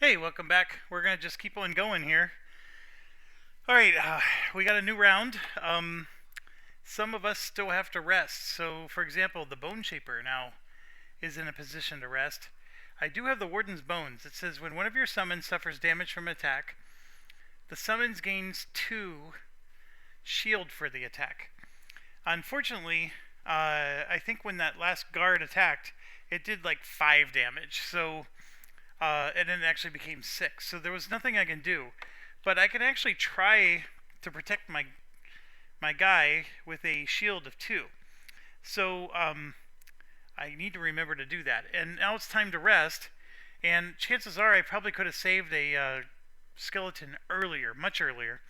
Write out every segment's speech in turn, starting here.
Hey, welcome back. We're gonna just keep on going here. All right, we got a new round. Some of us still have to rest. So, for example, the Bone Shaper now is in a position to rest. I do have the Warden's Bones. It says when one of your summons suffers damage from attack, the summons gains 2 shield for the attack. Unfortunately, I think when that last guard attacked, it did like 5 damage. So and then it actually became 6. So there was nothing I can do, but I can actually try to protect my guy with a shield of 2. So I need to remember to do that. And now it's time to rest. And chances are I probably could have saved a skeleton earlier, much earlier.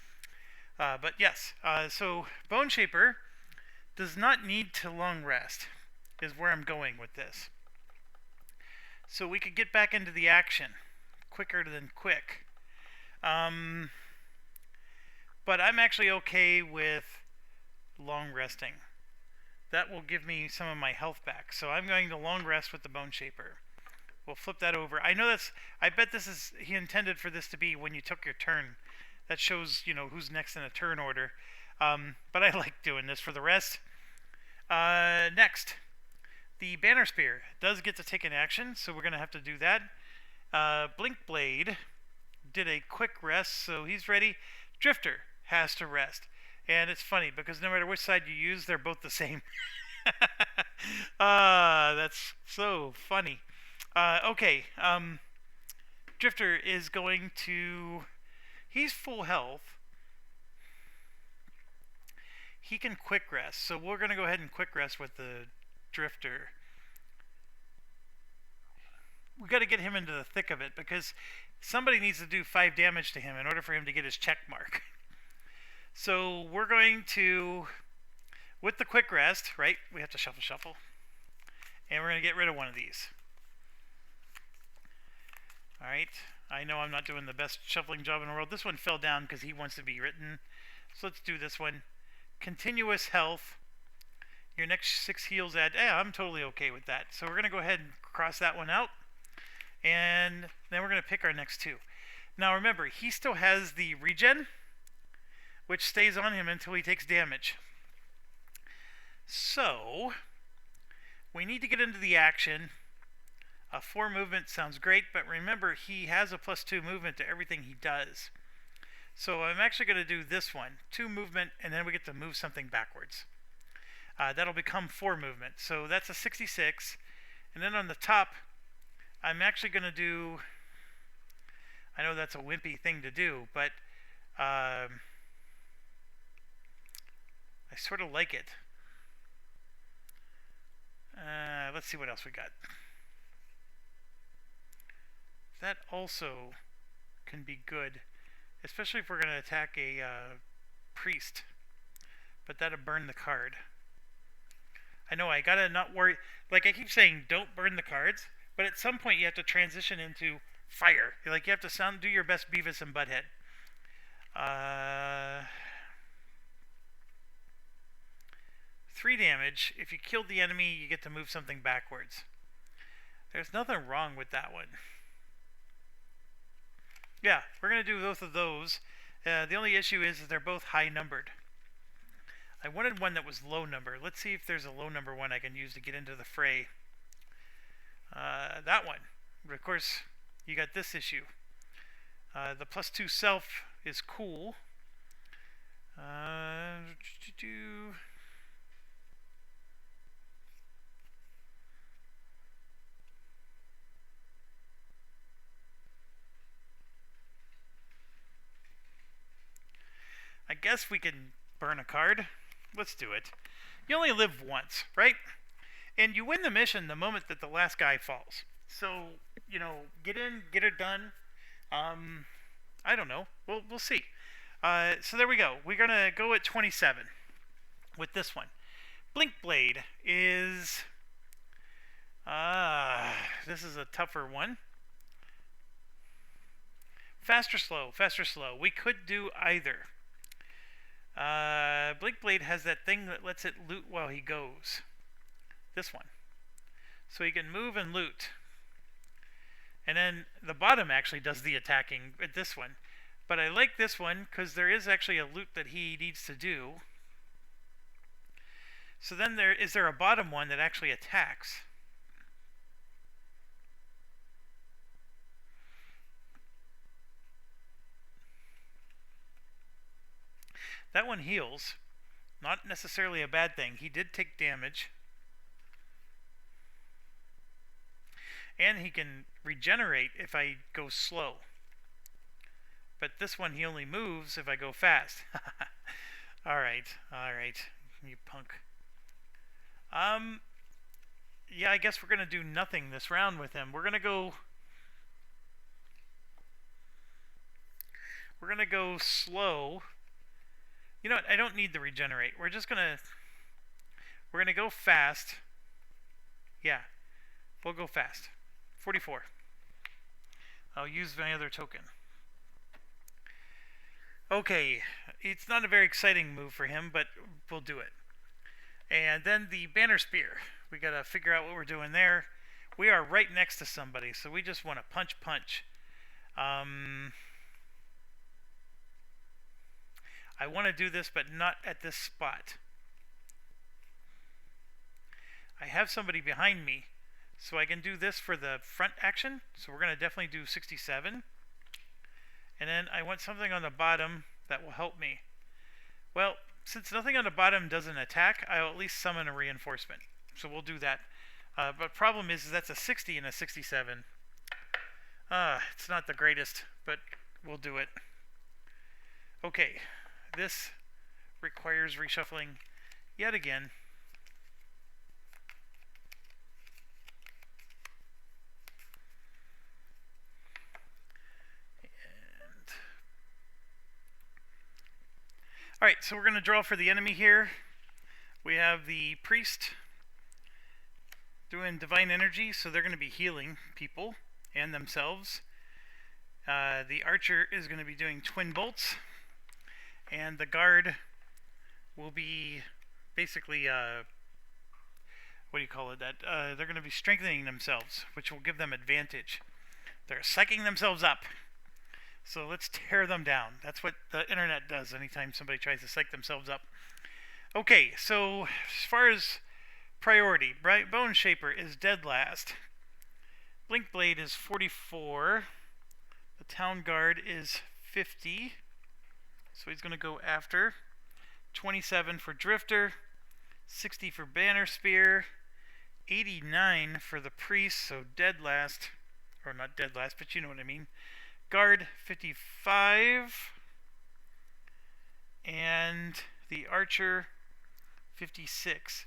But yes, so Bone Shaper does not need to long rest, is where I'm going with this. So we could get back into the action quicker than quick. But I'm actually okay with long resting. That will give me some of my health back. So I'm going to long rest with the Bone Shaper. We'll flip that over. I know I bet this is, he intended for this to be when you took your turn. That shows, who's next in a turn order. But I like doing this for the rest. Next. The Banner Spear does get to take an action, so we're going to have to do that. Blink Blade did a quick rest, so he's ready. Drifter has to rest. And it's funny, because no matter which side you use, they're both the same. That's so funny. Okay, Drifter is going to... He's full health. He can quick rest, so we're going to go ahead and quick rest with the Drifter. We got to get him into the thick of it because somebody needs to do 5 damage to him in order for him to get his check mark. So we're going to, with the quick rest, right? We have to shuffle, and we're going to get rid of one of these. All right. I know I'm not doing the best shuffling job in the world. This one fell down because he wants to be written. So let's do this one. Continuous health. Your next 6 heals add... Yeah, I'm totally okay with that. So we're going to go ahead and cross that one out. And then we're going to pick our next 2. Now remember, he still has the regen, which stays on him until he takes damage. So, we need to get into the action. 4 movement sounds great, but remember, he has a +2 movement to everything he does. So I'm actually going to do this one. 2 movement, and then we get to move something backwards. That'll become 4 movement. So that's a 66. And then on the top, I'm actually going to do... I know that's a wimpy thing to do, but I sort of like it. Let's see what else we got. That also can be good, especially if we're going to attack a priest. But that'll burn the card. I know, I gotta not worry. Like I keep saying, don't burn the cards, but at some point you have to transition into fire. Like you have to do your best Beavis and Butthead. 3 damage. If you killed the enemy, you get to move something backwards. There's nothing wrong with that one. Yeah, we're gonna do both of those. The only issue is that they're both high numbered. I wanted one that was low number. Let's see if there's a low number one I can use to get into the fray. That one. But of course, you got this issue. The +2 self is cool. I guess we can burn a card. Let's do it. You only live once, right? And you win the mission the moment that the last guy falls. So, get in, get it done. I don't know. We'll see. So there we go. We're going to go at 27 with this one. Blink Blade is... this is a tougher one. Faster, slow. Faster, slow. We could do either. Blink Blade has that thing that lets it loot while he goes. This one. So he can move and loot. And then the bottom actually does the attacking at this one. But I like this one because there is actually a loot that he needs to do. So then is there a bottom one that actually attacks? That one heals. Not necessarily a bad thing. He did take damage. And he can regenerate if I go slow. But this one he only moves if I go fast. Alright, you punk. Yeah, I guess we're gonna do nothing this round with him. We're gonna go slow. You know what, I don't need the regenerate. We're gonna go fast. Yeah, we'll go fast. 44. I'll use my other token. Okay, it's not a very exciting move for him, but we'll do it. And then the banner spear. We gotta figure out what we're doing there. We are right next to somebody, so we just want to punch. I want to do this, but not at this spot. I have somebody behind me, so I can do this for the front action. So we're going to definitely do 67. And then I want something on the bottom that will help me. Well, since nothing on the bottom doesn't attack, I'll at least summon a reinforcement. So we'll do that. But problem is that's a 60 and a 67. It's not the greatest, but we'll do it. Okay, this requires reshuffling yet again. Alright, so we're going to draw for the enemy here. We have the priest doing divine energy, so they're going to be healing people and themselves. The archer is going to be doing twin bolts, and the guard will be basically, what do you call it? They're going to be strengthening themselves, which will give them advantage. They're psyching themselves up. So let's tear them down. That's what the internet does anytime somebody tries to psych themselves up. Okay, so as far as priority, Bone Shaper is dead last. Blink Blade is 44. The Town Guard is 50. So he's going to go after. 27 for Drifter. 60 for Banner Spear. 89 for the Priest, so dead last. Or not dead last, but you know what I mean. Guard 55, and the Archer 56.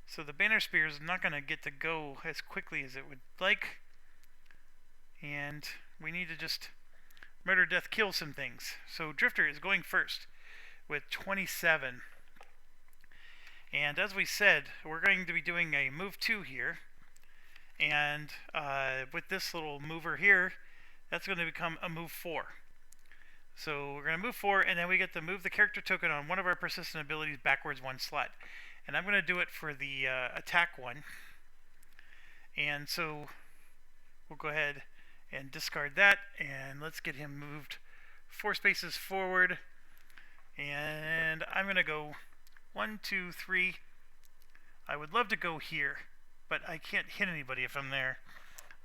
So the Banner Spear is not going to get to go as quickly as it would like, and we need to just murder, death, kill some things. So Drifter is going first with 27. And as we said, we're going to be doing a move 2 here, and with this little mover here, that's going to become a move 4. So we're going to move 4, and then we get to move the character token on one of our persistent abilities backwards 1 slot. And I'm going to do it for the attack one. And so we'll go ahead and discard that, and let's get him moved 4 spaces forward. And I'm going to go 1, 2, 3. I would love to go here, but I can't hit anybody if I'm there.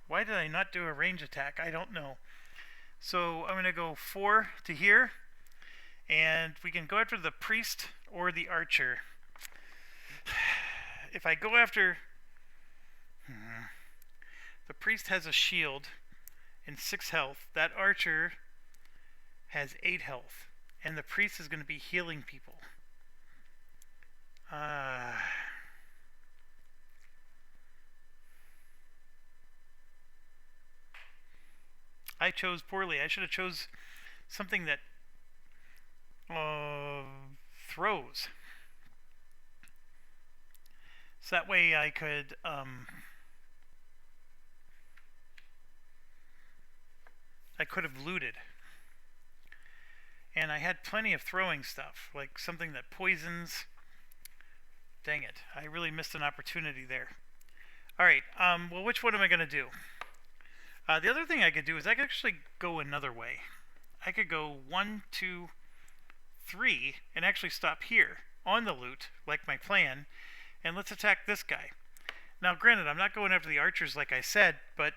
Why did I not do a range attack? I don't know. So I'm going to go 4 to here. And we can go after the priest or the archer. If I go after... The priest has a shield and 6 health. That archer has 8 health. And the priest is going to be healing people. I chose poorly. I should have chose something that throws. So that way I could have looted. And I had plenty of throwing stuff, like something that poisons. Dang it. I really missed an opportunity there. Alright, well, which one am I going to do? The other thing I could do is I could actually go another way. I could go 1, 2, 3, and actually stop here on the loot, like my plan, and let's attack this guy. Now, granted, I'm not going after the archers like I said, but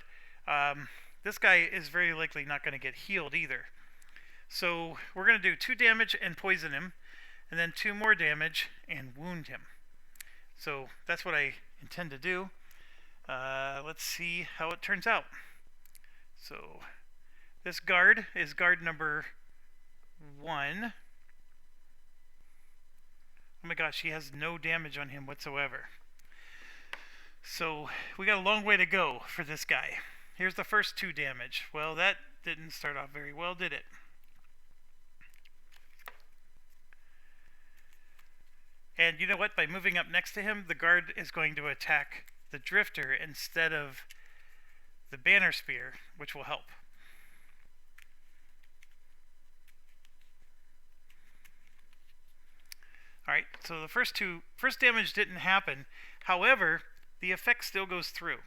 this guy is very likely not going to get healed either. So we're going to do 2 damage and poison him, and then 2 more damage and wound him. So that's what I intend to do. Let's see how it turns out. So this guard is guard number 1. Oh my gosh, he has no damage on him whatsoever. So we got a long way to go for this guy. Here's the first 2 damage. Well, that didn't start off very well, did it? And you know what? By moving up next to him, the guard is going to attack the drifter instead of the banner spear, which will help. Alright, so the first damage didn't happen. However, the effect still goes through.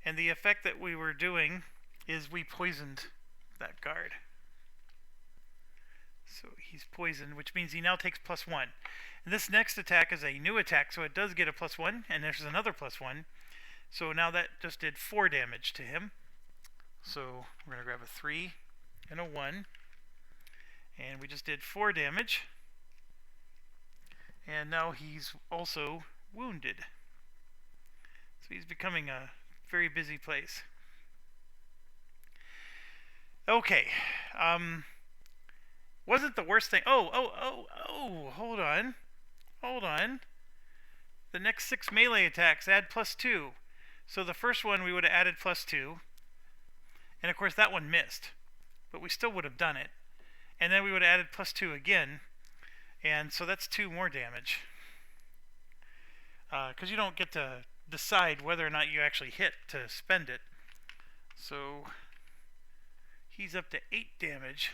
And the effect that we were doing is we poisoned that guard. So he's poisoned, which means he now takes +1. And this next attack is a new attack, so it does get a +1, and there's another +1. So now that just did 4 damage to him. So we're going to grab a 3 and a 1. And we just did 4 damage. And now he's also wounded. So he's becoming a very busy place. Okay. Wasn't the worst thing... Oh, hold on. Hold on. The next 6 melee attacks add +2. So the first one we would have added +2. And of course that one missed. But we still would have done it. And then we would have added +2 again. And so that's 2 more damage. Because you don't get to decide whether or not you actually hit to spend it. So he's up to 8 damage.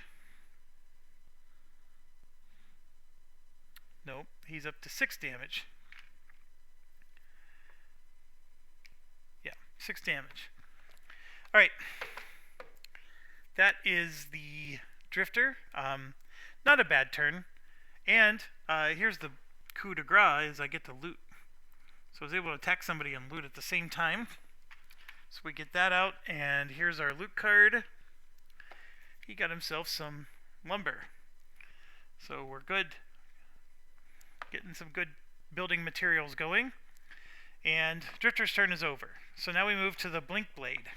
Nope, he's up to 6 damage. Yeah, 6 damage. Alright. That is the Drifter. Not a bad turn. And here's the coup de grace, is I get to loot. So I was able to attack somebody and loot at the same time. So we get that out, and here's our loot card. He got himself some lumber. So we're good. Getting some good building materials going. And Drifter's turn is over. So now we move to the Blink Blade.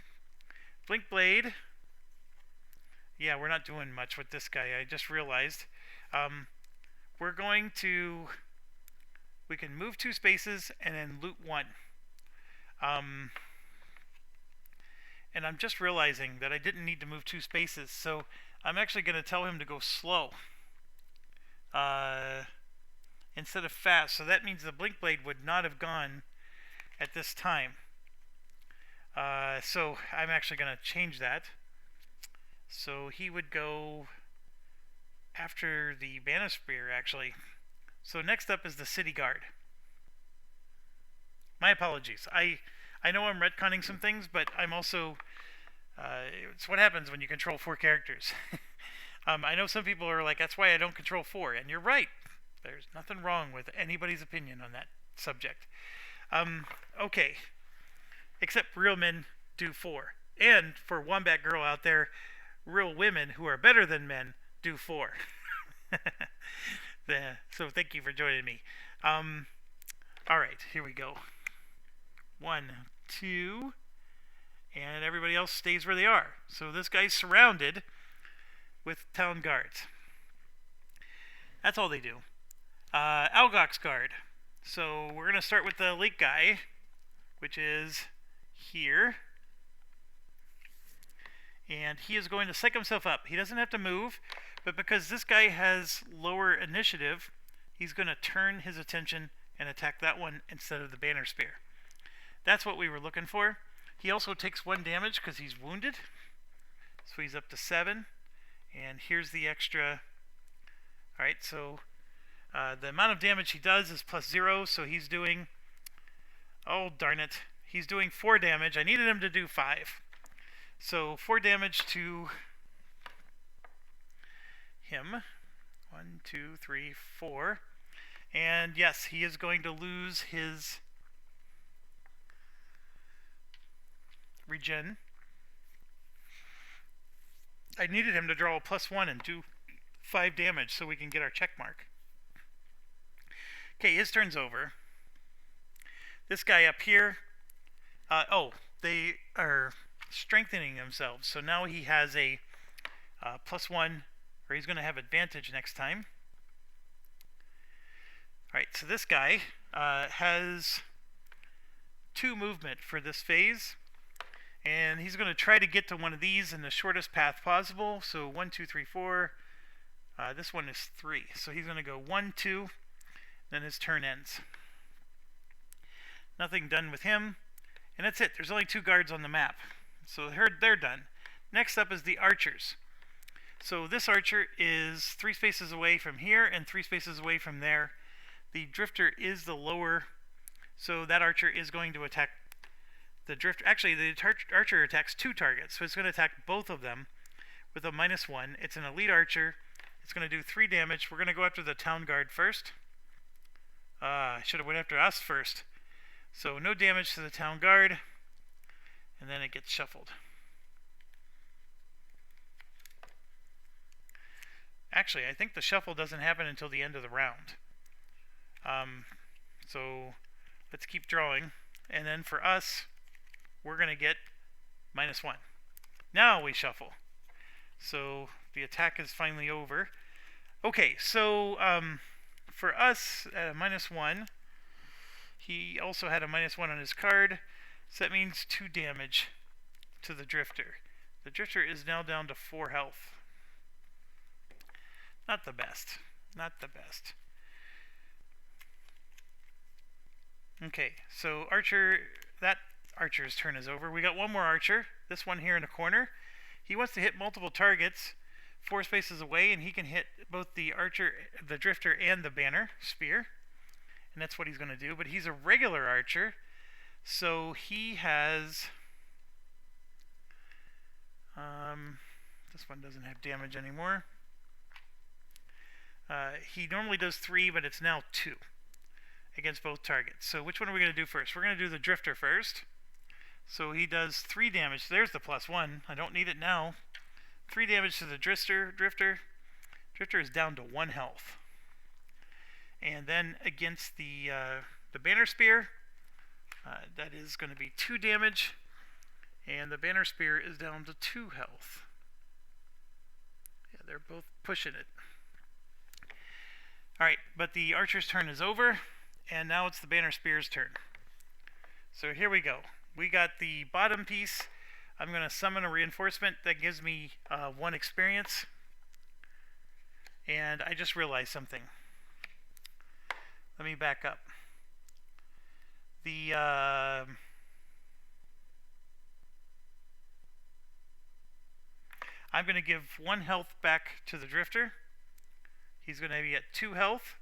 Blink Blade. Yeah, we're not doing much with this guy, I just realized. We're going to... We can move 2 spaces and then loot 1. And I'm just realizing that I didn't need to move 2 spaces, so I'm actually going to tell him to go slow instead of fast. So that means the Blink Blade would not have gone at this time. So I'm actually going to change that. So he would go after the Banner Spear, actually. So next up is the City Guard. My apologies. I know I'm retconning some things, but I'm also... it's what happens when you control 4 characters. I know some people are like, that's why I don't control 4, and you're right. There's nothing wrong with anybody's opinion on that subject. Okay. Except real men do 4. And for Wombat Girl out there, real women who are better than men do 4. So thank you for joining me. Alright, here we go. 1, 2, and everybody else stays where they are. So this guy's surrounded with town guards. That's all they do. Algox Guard. So we're going to start with the lake guy, which is here. And he is going to psych himself up. He doesn't have to move, but because this guy has lower initiative, he's going to turn his attention and attack that one instead of the Banner Spear. That's what we were looking for. He also takes 1 damage because he's wounded. So he's up to 7. And here's the extra. Alright, so the amount of damage he does is +0, so he's doing... Oh, darn it. He's doing 4 damage. I needed him to do 5. So 4 damage to him. 1, 2, 3, 4. And yes, he is going to lose his regen. I needed him to draw a +1 and do 5 damage so we can get our check mark. Okay, his turn's over. This guy up here, they are strengthening themselves. So now he has a +1, or he's going to have advantage next time. Alright, so this guy has 2 movement for this phase. And he's going to try to get to one of these in the shortest path possible. So 1, 2, 3, 4. This one is 3. So he's going to go 1, 2. Then his turn ends. Nothing done with him. And that's it. There's only 2 guards on the map. So they're done. Next up is the archers. So this archer is 3 spaces away from here and 3 spaces away from there. The drifter is the lower, so that archer is going to attack the drifter. Actually, the archer attacks 2 targets, so it's going to attack both of them with a -1. It's an elite archer. It's going to do 3 damage. We're going to go after the town guard first. I should have went after us first. So no damage to the town guard, and then it gets shuffled. Actually, I think the shuffle doesn't happen until the end of the round. So let's keep drawing, and then for us, we're going to get -1. Now we shuffle. So the attack is finally over. Okay, so for us, at a -1, he also had a -1 on his card, so that means 2 damage to the drifter. The drifter is now down to 4 health. Not the best. Not the best. Okay, so that archer's turn is over. We got one more archer, this one here in the corner. He wants to hit multiple targets 4 spaces away, and he can hit both the archer, the drifter, and the banner spear. And that's what he's going to do. But he's a regular archer, so he has... this one doesn't have damage anymore. He normally does 3, but it's now 2 against both targets. So which one are we going to do first? We're going to do the drifter first. So he does 3 damage. There's the +1. I don't need it now. 3 damage to the drifter. Drifter is down to 1 health. And then against the banner spear, that is going to be 2 damage. And the banner spear is down to 2 health. Yeah, they're both pushing it. Alright, but the archer's turn is over, and now it's the banner spear's turn. So here we go. We got the bottom piece. I'm going to summon a reinforcement that gives me 1 experience. And I just realized something. Let me back up. I'm going to give 1 health back to the drifter. He's going to be at 2 health.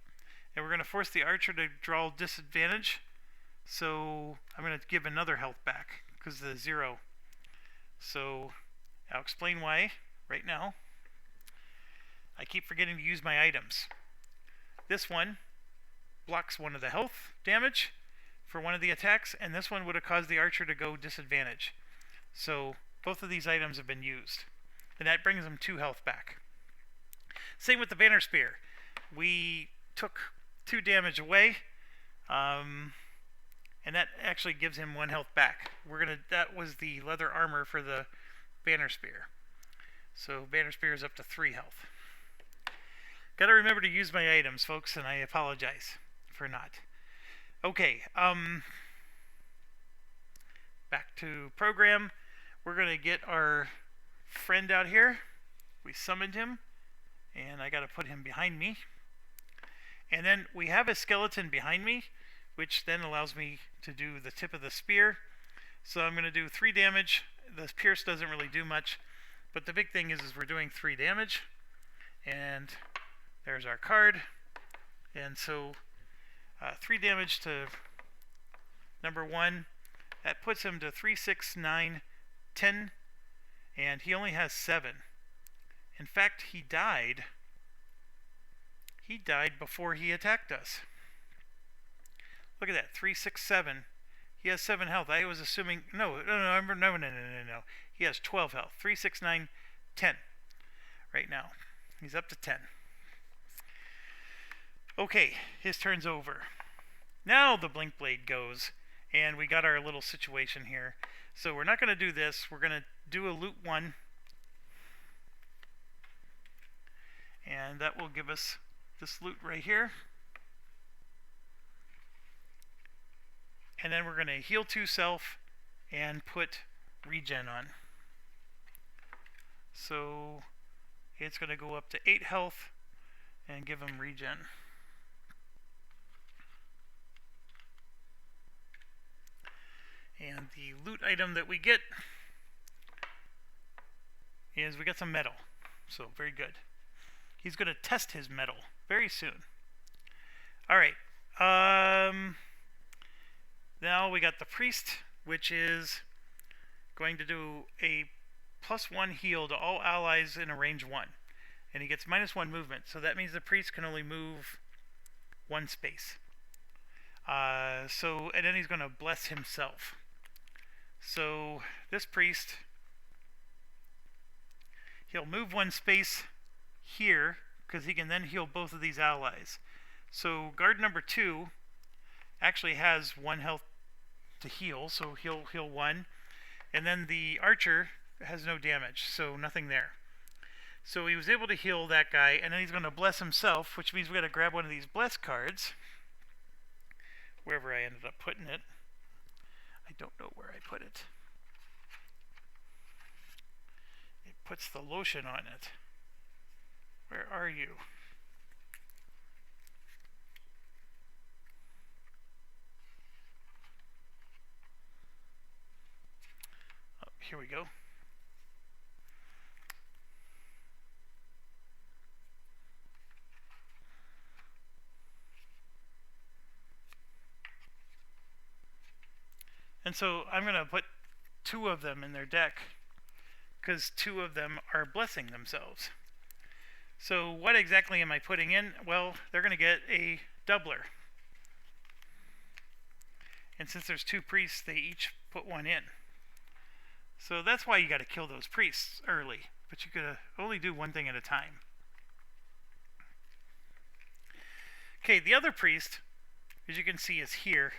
And we're going to force the archer to draw disadvantage. So I'm going to give another health back because of the 0. So I'll explain why right now. I keep forgetting to use my items. This one blocks 1 of the health damage for 1 of the attacks, and this one would have caused the archer to go disadvantage. So both of these items have been used, and that brings him 2 health back. Same with the banner spear. We took 2 damage away, and that actually gives him 1 health back. That was the leather armor for the banner spear. So banner spear is up to 3 health. Gotta remember to use my items, folks, and I apologize for not. Okay, back to program. We're gonna get our friend out here. We summoned him, and I gotta put him behind me. And then we have a skeleton behind me, which then allows me to do the tip of the spear. So I'm going to do 3 damage. The pierce doesn't really do much, but the big thing is we're doing 3 damage. And there's our card. And so 3 damage to number 1. That puts him to 3, 6, 9, 10 and he only has 7. In fact, he died. He died before he attacked us. Look at that, 3, 6, 7. He has 7 health. I was assuming no. He has 12 health. 3, 6, 9, 10. Right now, he's up to 10. Okay, his turn's over. Now the blink blade goes, and we got our little situation here. So we're not going to do this. We're going to do a loot 1, and that will give us this loot right here. And then we're going to heal 2 self and put regen on. So it's going to go up to 8 health and give him regen. And the loot item that we get is we got some metal. So very good. He's going to test his metal very soon. Alright. Now we got the priest, which is going to do a +1 heal to all allies in a range 1. And he gets -1 movement. So that means the priest can only move 1 space. And then he's going to bless himself. So this priest, he'll move 1 space here because he can then heal both of these allies. So guard number 2 actually has 1 health to heal, so he'll heal 1. And then the archer has no damage, so nothing there. So he was able to heal that guy, and then he's going to bless himself, which means we got to grab one of these bless cards, wherever I ended up putting it. I don't know where I put it. It puts the lotion on it. Where are you? Oh, here we go. And so I'm going to put 2 of them in their deck because 2 of them are blessing themselves. So what exactly am I putting in? Well, they're going to get a doubler. And since there's 2 priests, they each put 1 in. So that's why you got to kill those priests early. But you could only do 1 thing at a time. Okay, the other priest, as you can see, is here.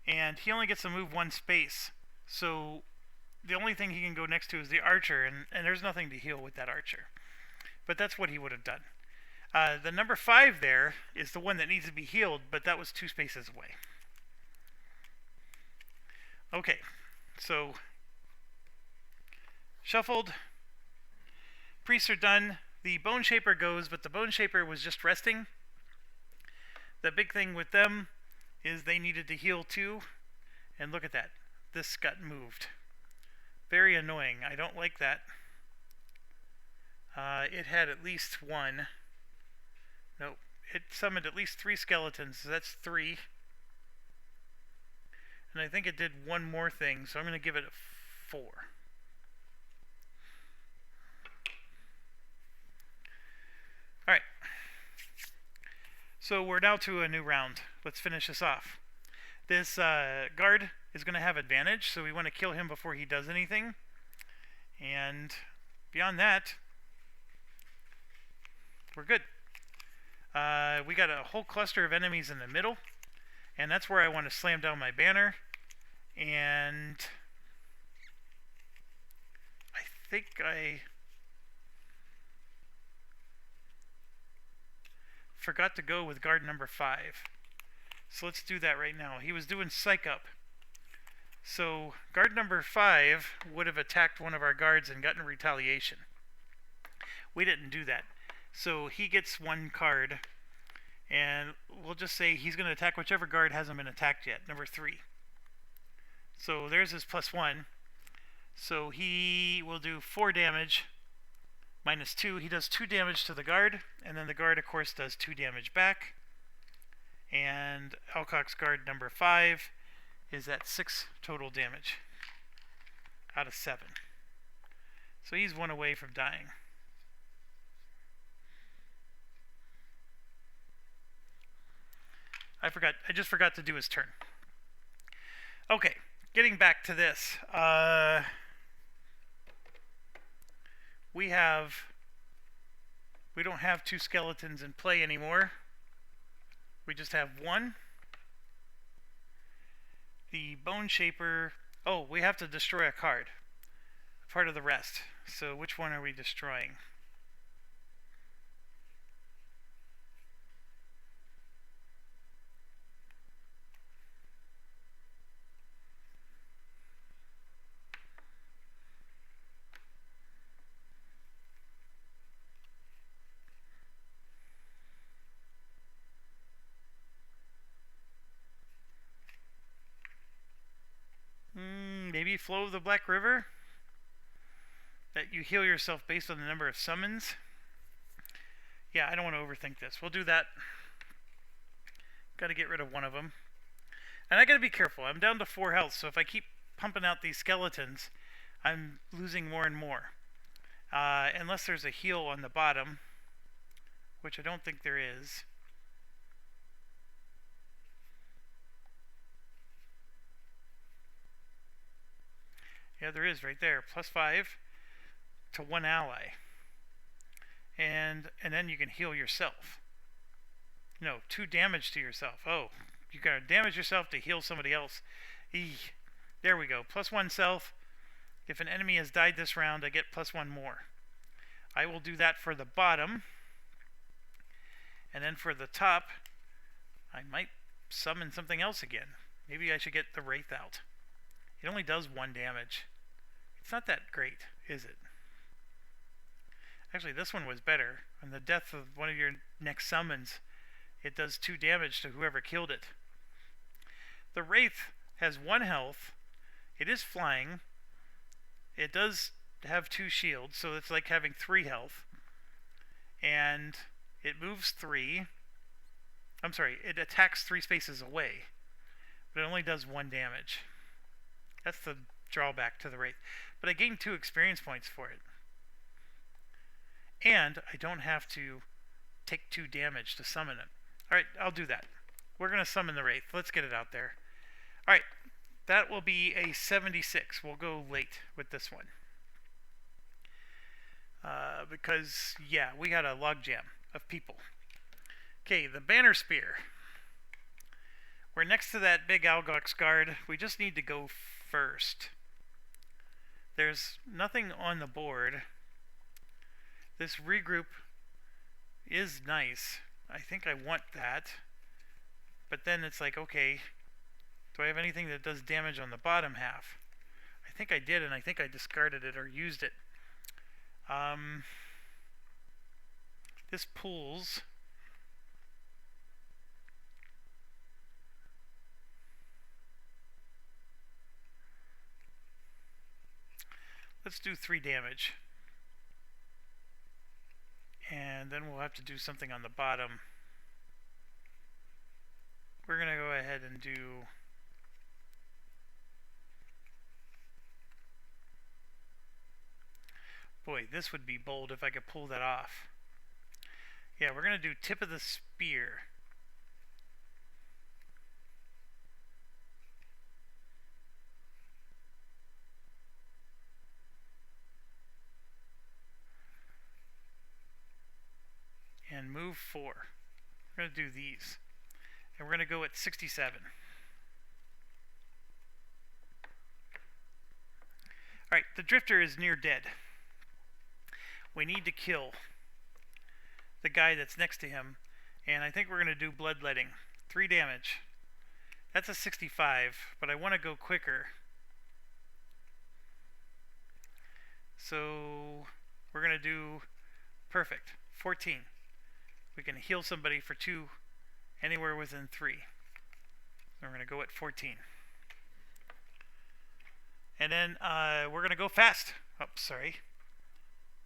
And he only gets to move 1 space. So the only thing he can go next to is the archer, and there's nothing to heal with that archer. But that's what he would have done. The number 5 there is the one that needs to be healed, but that was 2 spaces away. Okay, so shuffled. Priests are done. The Bone Shaper goes, but the Bone Shaper was just resting. The big thing with them is they needed to heal 2, and look at that. This got moved. Very annoying. I don't like that. It had at least 1. Nope. It summoned at least 3 skeletons, so that's 3. And I think it did 1 more thing, so I'm going to give it a 4. Alright. So we're now to a new round. Let's finish this off. This guard is going to have advantage, so we want to kill him before he does anything. And beyond that, we're good. We got a whole cluster of enemies in the middle, and that's where I want to slam down my banner. And I think I forgot to go with guard number 5. So let's do that right now. He was doing psych up. So guard number 5 would have attacked one of our guards and gotten retaliation. We didn't do that. So he gets 1 card, and we'll just say he's going to attack whichever guard hasn't been attacked yet, number 3. So there's his +1. So he will do 4 damage, -2. He does 2 damage to the guard, and then the guard, of course, does 2 damage back. And Alcock's guard number 5 is at 6 total damage out of 7. So he's one away from dying. I just forgot to do his turn. Okay, getting back to this. We don't have two skeletons in play anymore. We just have one. The Bone Shaper. Oh, we have to destroy a card. Part of the rest. So which one are we destroying? Maybe Flow of the Black River? That you heal yourself based on the number of summons? Yeah, I don't want to overthink this. We'll do that. Got to get rid of one of them. And I got to be careful. I'm down to 4 health, so if I keep pumping out these skeletons, I'm losing more and more. Unless there's a heal on the bottom, which I don't think there is. Yeah, there is right there. +5 to 1 ally. And then you can heal yourself. No, 2 damage to yourself. Oh, you gotta damage yourself to heal somebody else. Eeh. There we go. +1 self. If an enemy has died this round, I get +1 more. I will do that for the bottom. And then for the top, I might summon something else again. Maybe I should get the Wraith out. It only does 1 damage. It's not that great, is it? Actually, this one was better. On the death of one of your next summons, it does 2 damage to whoever killed it. The Wraith has 1 health. It is flying. It does have 2 shields, so it's like having 3 health. And it moves 3. I'm sorry, it attacks 3 spaces away. But it only does 1 damage. That's the drawback to the Wraith. But I gained 2 experience points for it. And I don't have to take 2 damage to summon it. Alright, I'll do that. We're going to summon the Wraith. Let's get it out there. Alright, that will be a 76. We'll go late with this one. Because, yeah, we got a logjam of people. Okay, the Banner Spear. We're next to that big Algox guard. We just need to go first. There's nothing on the board. This regroup is nice. I think I want that. But then it's like, okay, do I have anything that does damage on the bottom half? I think I did, and I think I discarded it or used it. This pulls. Let's do 3 damage. And then we'll have to do something on the bottom. We're going to go ahead and do... Boy, this would be bold if I could pull that off. Yeah, we're going to do Tip of the Spear. And move 4. We're going to do these. And we're going to go at 67. Alright, the Drifter is near dead. We need to kill the guy that's next to him. And I think we're going to do Bloodletting. 3 damage. That's a 65, but I want to go quicker. So we're going to do perfect. 14. We can heal somebody for 2 anywhere within 3. We're going to go at 14. And then we're going to go fast. Oh, sorry.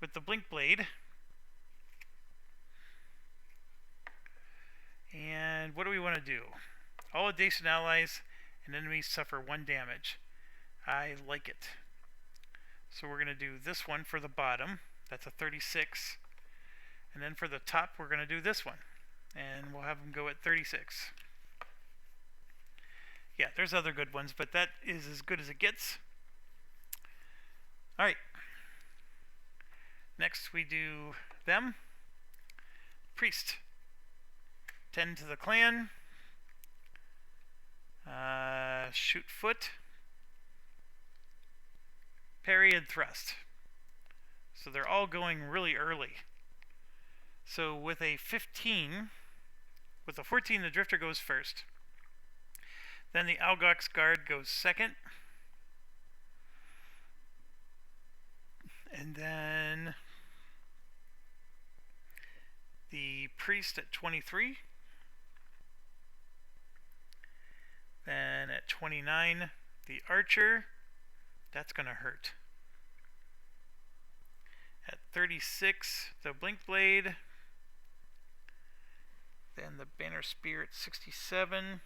With the Blink Blade. And what do we want to do? All adjacent allies and enemies suffer 1 damage. I like it. So we're going to do this one for the bottom. That's a 36. And then for the top, we're going to do this one. And we'll have them go at 36. Yeah, there's other good ones, but that is as good as it gets. Alright. Next we do them. Priest. 10 to the clan. Shoot foot. Parry and thrust. So they're all going really early. So with a 15, with a 14, the Drifter goes first. Then the Algox Guard goes second. And then the Priest at 23. Then at 29, the Archer. That's going to hurt. At 36, the Blink Blade. Then the Banner Spear at 67.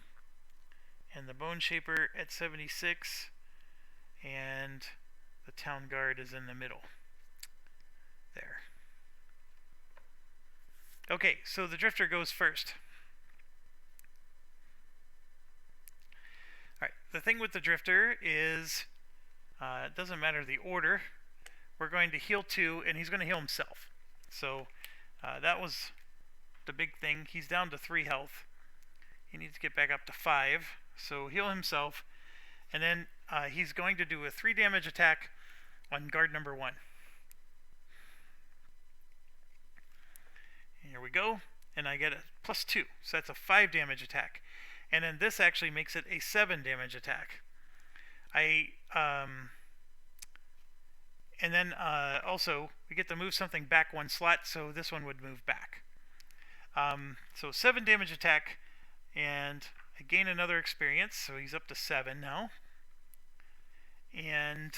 And the Bone Shaper at 76. And the Town Guard is in the middle. There. Okay, so the Drifter goes first. Alright, the thing with the Drifter is it doesn't matter the order. We're going to heal 2, and he's going to heal himself. So that was the big thing. He's down to 3 health. He needs to get back up to 5. So heal himself. And then he's going to do a 3 damage attack on guard number 1. Here we go. And I get a +2. So that's a 5 damage attack. And then this actually makes it a 7 damage attack. And then also we get to move something back 1 slot, so this one would move back. So 7 damage attack, and I gain another experience, so he's up to 7 now. And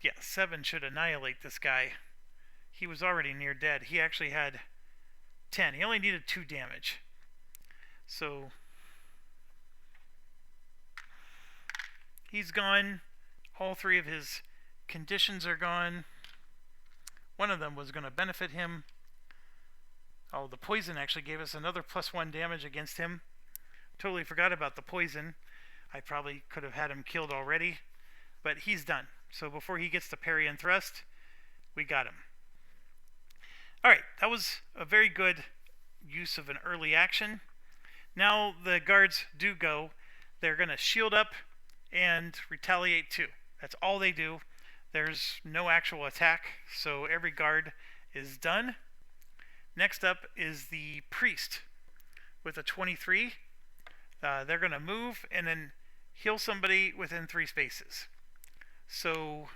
yeah, 7 should annihilate this guy. He was already near dead. He actually had 10. He only needed 2 damage. So he's gone. All 3 of his conditions are gone. One of them was going to benefit him. Oh, the poison actually gave us another +1 damage against him. Totally forgot about the poison. I probably could have had him killed already. But he's done. So before he gets to parry and thrust, we got him. Alright, that was a very good use of an early action. Now the guards do go. They're going to shield up and retaliate too. That's all they do. There's no actual attack, so every guard is done. Next up is the Priest with a 23. They're going to move and then heal somebody within 3 spaces. So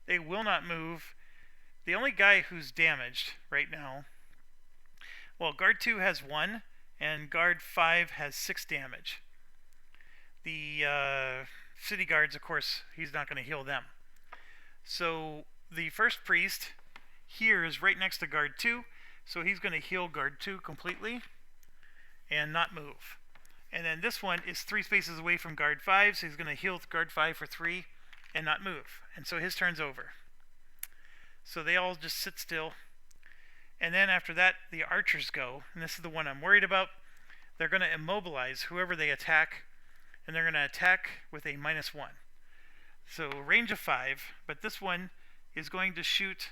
they will not move. The only guy who's damaged right now, well, guard 2 has 1 and guard 5 has 6 damage. The city guards, of course, he's not going to heal them. So the first Priest here is right next to guard 2, so he's going to heal guard 2 completely and not move. And then this one is 3 spaces away from guard 5, so he's going to heal guard 5 for 3 and not move. And so his turn's over. So they all just sit still. And then after that, the archers go, and this is the one I'm worried about. They're going to immobilize whoever they attack, and they're going to attack with a -1. So range of 5, but this one is going to shoot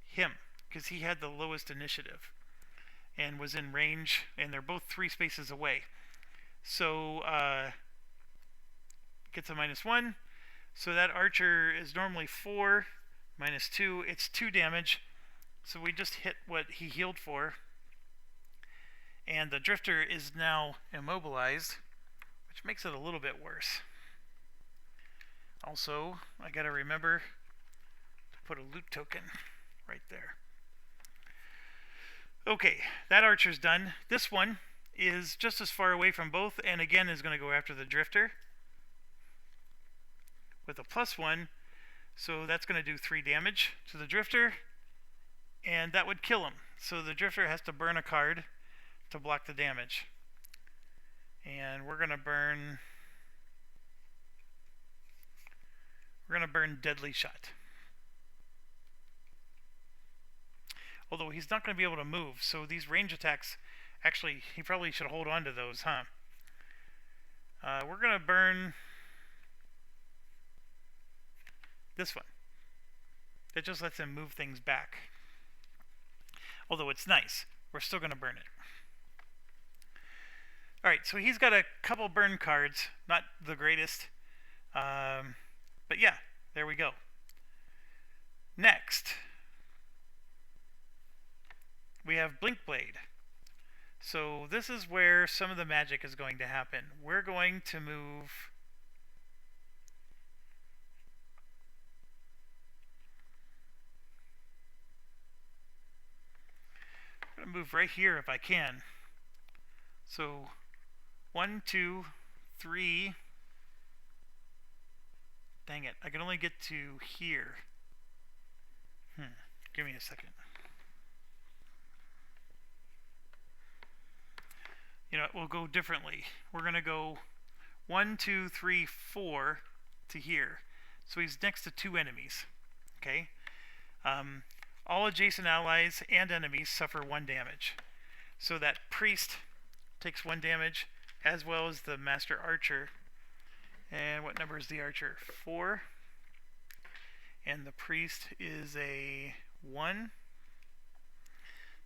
him because he had the lowest initiative and was in range, and they're both 3 spaces away. So gets a -1. So that archer is normally 4 -2. It's 2 damage. So we just hit what he healed for. And the Drifter is now immobilized, which makes it a little bit worse. Also, I gotta remember to put a loot token right there. Okay, that archer's done. This one is just as far away from both, and again is going to go after the Drifter with a +1. So that's going to do 3 damage to the Drifter, and that would kill him. So the Drifter has to burn a card to block the damage. And we're going to burn We're going to burn Deadly Shot. Although he's not going to be able to move, so these range attacks, actually, he probably should hold on to those, huh? We're going to burn this one. It just lets him move things back. Although it's nice, we're still going to burn it. Alright, so he's got a couple burn cards, not the greatest. But yeah, there we go. Next, we have Blink Blade. So this is where some of the magic is going to happen. We're going to move... I'm going to move right here if I can. So 1, 2, 3. Dang it, I can only get to here. Give me a second. You know, we'll go differently. We're going to go 1, 2, 3, 4 to here. So he's next to 2 enemies. Okay? All adjacent allies and enemies suffer 1 damage. So that priest takes 1 damage, as well as the master archer. And what number is the archer? 4. And the priest is a 1.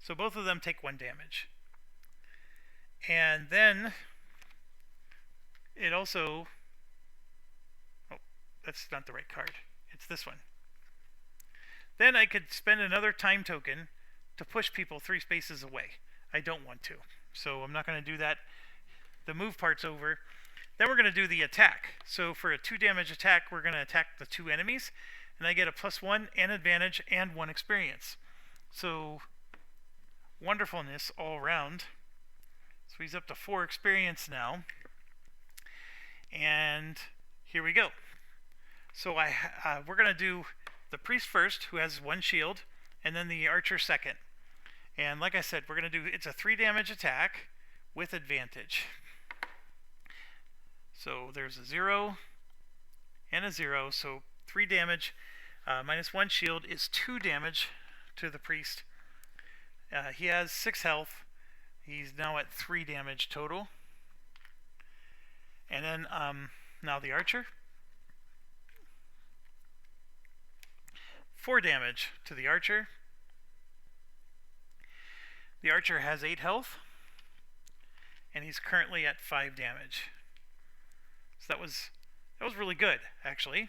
So both of them take 1 damage. And then it also... Oh, that's not the right card. It's this one. Then I could spend another time token to push people 3 spaces away. I don't want to, so I'm not going to do that. The move part's over. Then we're going to do the attack. So for a 2 damage attack, we're going to attack the 2 enemies, and I get a +1 and advantage and 1 experience. So wonderfulness all around. So he's up to 4 experience now. And here we go. So we're going to do the priest first, who has 1 shield, and then the archer second. And like I said, we're going to do, it's a 3 damage attack with advantage. So there's a 0 and a 0, so 3 damage minus 1 shield is 2 damage to the priest. He has 6 health. He's now at 3 damage total. And then now the archer. 4 damage to the archer. The archer has 8 health, and he's currently at 5 damage. So that was really good, actually.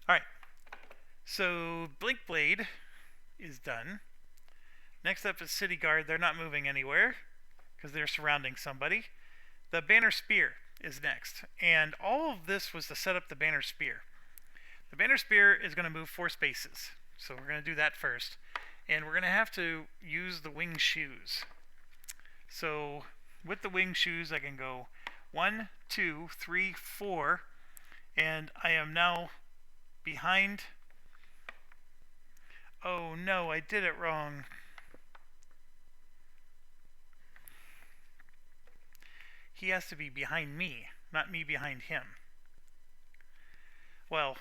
All right. So Blink Blade is done. Next up is City Guard. They're not moving anywhere because they're surrounding somebody. The Banner Spear is next, and all of this was to set up the Banner Spear. The Banner Spear is going to move 4 spaces, so we're going to do that first, and we're going to have to use the wing shoes. So with the wing shoes, I can go 1, 2, 3, 4, and I am now behind. Oh no, I did it wrong. He has to be behind me, not me behind him. Well,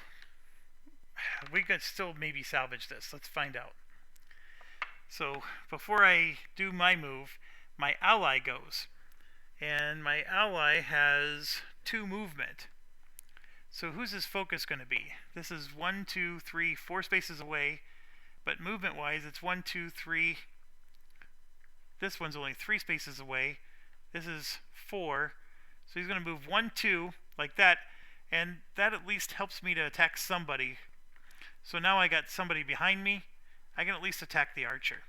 we could still maybe salvage this. Let's find out. So before I do my move, my ally goes. And my ally has 2 movement. So who's his focus going to be? This is 1, 2, 3, 4 spaces away. But movement wise, it's 1, 2, 3. This one's only 3 spaces away. This is 4. So he's going to move 1, 2 like that. And that at least helps me to attack somebody. So now I got somebody behind me. I can at least attack the archer.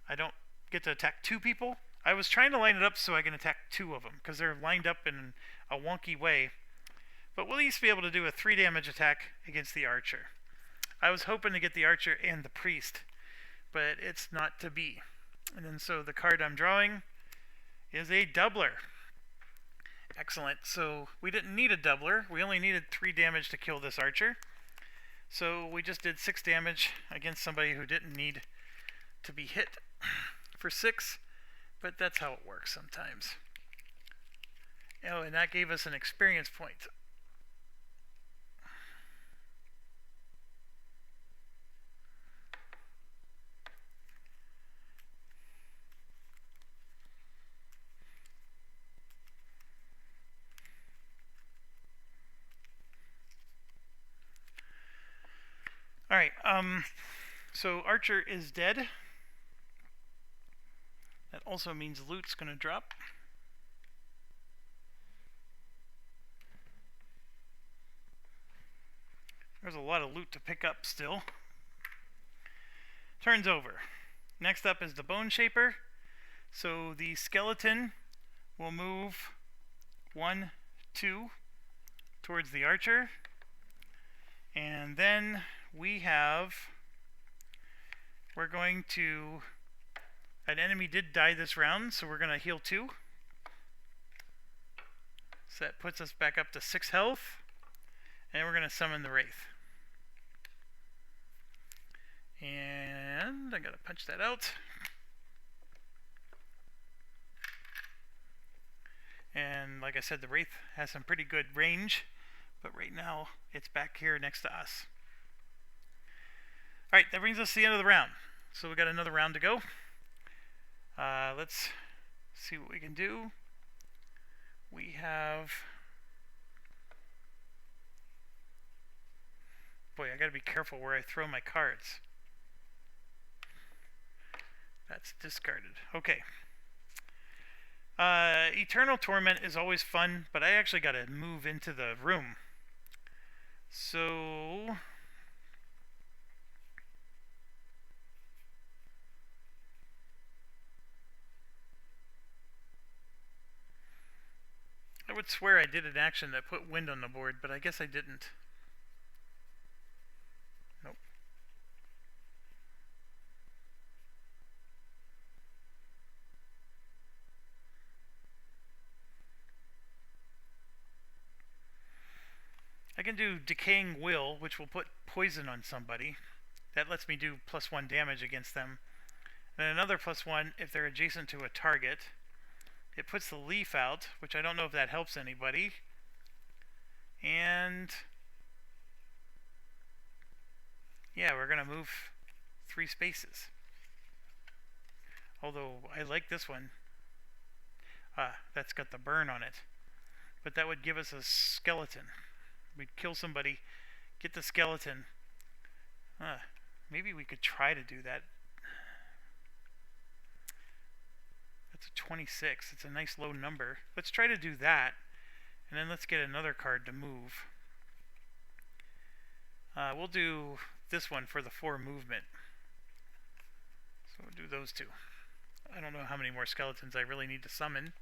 I don't get to attack 2 people. I was trying to line it up so I can attack 2 of them, because they're lined up in a wonky way. But we'll at least be able to do a 3 damage attack against the archer. I was hoping to get the archer and the priest, but it's not to be. And then so the card I'm drawing is a doubler. Excellent. So we didn't need a doubler. We only needed 3 damage to kill this archer. So we just did 6 damage against somebody who didn't need to be hit for 6. But that's how it works sometimes. Oh, and that gave us an experience point. Alright, so Archer is dead. That also means loot's gonna drop. There's a lot of loot to pick up still. Turns over. Next up is the Bone Shaper. So the skeleton will move 1, 2 towards the Archer. And then we're going to, an enemy did die this round, so we're going to heal 2. So that puts us back up to 6 health. And we're going to summon the Wraith. And I got to punch that out. And like I said, the Wraith has some pretty good range, but right now it's back here next to us. Alright, that brings us to the end of the round. So we got another round to go. Let's see what we can do. We have... Boy, I gotta be careful where I throw my cards. That's discarded. Okay. Eternal Torment is always fun, but I actually gotta move into the room. So... I would swear I did an action that put wind on the board, but I guess I didn't. Nope. I can do Decaying Will, which will put poison on somebody. That lets me do +1 damage against them. And then another +1 if they're adjacent to a target. It puts the leaf out, which I don't know if that helps anybody. And yeah, we're going to move 3 spaces. Although I like this one. That's got the burn on it. But that would give us a skeleton. We'd kill somebody, get the skeleton. Maybe we could try to do that. That's a 26. It's a nice low number. Let's try to do that. And then let's get another card to move. We'll do this one for the 4 movement. So we'll do those 2. I don't know how many more skeletons I really need to summon.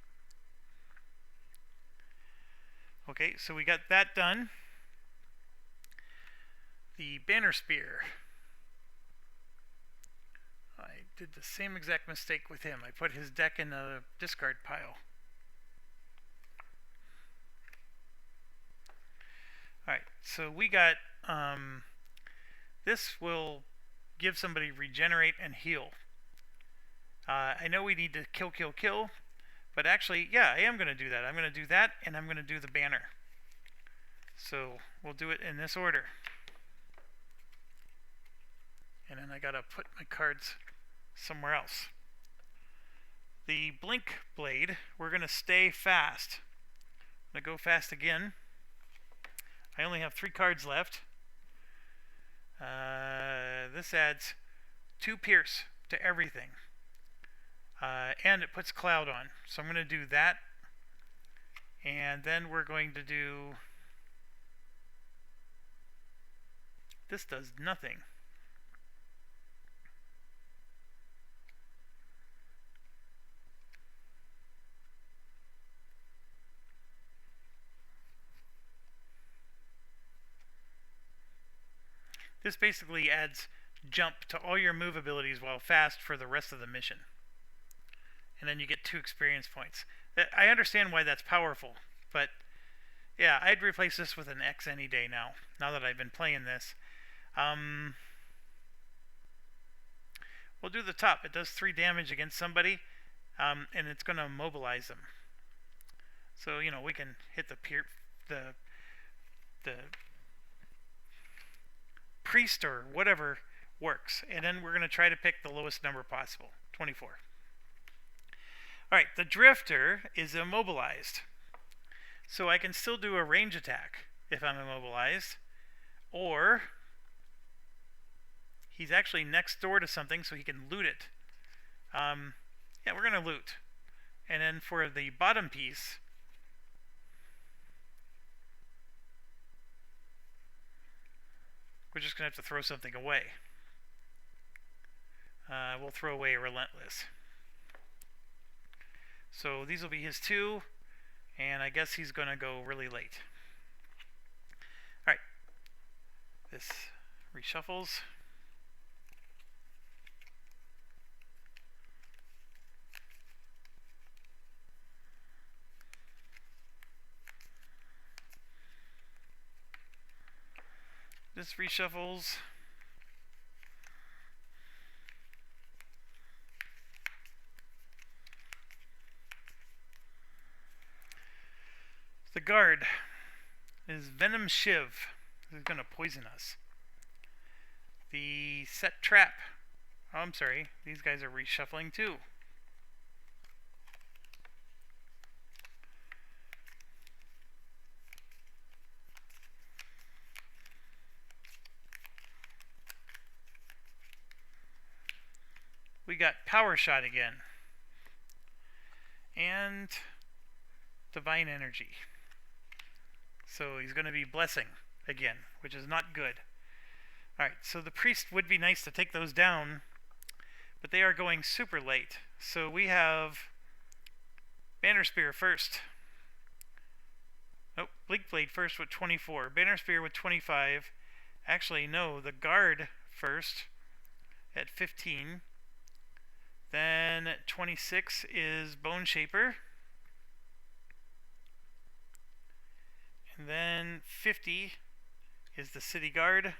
Okay, so we got that done. The Banner Spear. I did the same exact mistake with him. I put his deck in a discard pile. Alright, so we got... this will give somebody regenerate and heal. I know we need to kill, but actually, yeah, I am going to do that. I'm going to do that, and I'm going to do the banner. So we'll do it in this order. And then I got to put my cards somewhere else. The Blink Blade, we're going to stay fast. I'm going to go fast again. I only have 3 cards left. This adds 2 Pierce to everything. And it puts Cloud on. So I'm going to do that. And then we're going to do... This does nothing. This basically adds jump to all your move abilities while fast for the rest of the mission. And then you get 2 experience points. I understand why that's powerful, but yeah, I'd replace this with an X any day now that I've been playing this. We'll do the top. It does 3 damage against somebody, and it's going to immobilize them. So, you know, we can hit the the priest or whatever works. And then we're going to try to pick the lowest number possible, 24. All right, the drifter is immobilized. So I can still do a range attack if I'm immobilized. Or he's actually next door to something so he can loot it. Yeah, we're going to loot. And then for the bottom piece, we're just going to have to throw something away. We'll throw away a relentless. So these will be his two, and I guess he's going to go really late. Alright, this reshuffles. This reshuffles. The guard is Venom Shiv. This is going to poison us. The set trap. Oh, I'm sorry. These guys are reshuffling too. We got Power Shot again. And Divine Energy. So he's going to be Blessing again, which is not good. Alright, so the priest would be nice to take those down, but they are going super late. So we have Banner Spear first. Oh, Bleak Blade first with 24. Banner Spear with 25. Actually, no, the guard first at 15. Then 26 is Bone Shaper. And then 50 is the City Guard.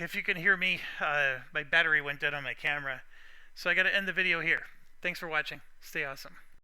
If you can hear me, my battery went dead on my camera. So I got to end the video here. Thanks for watching. Stay awesome.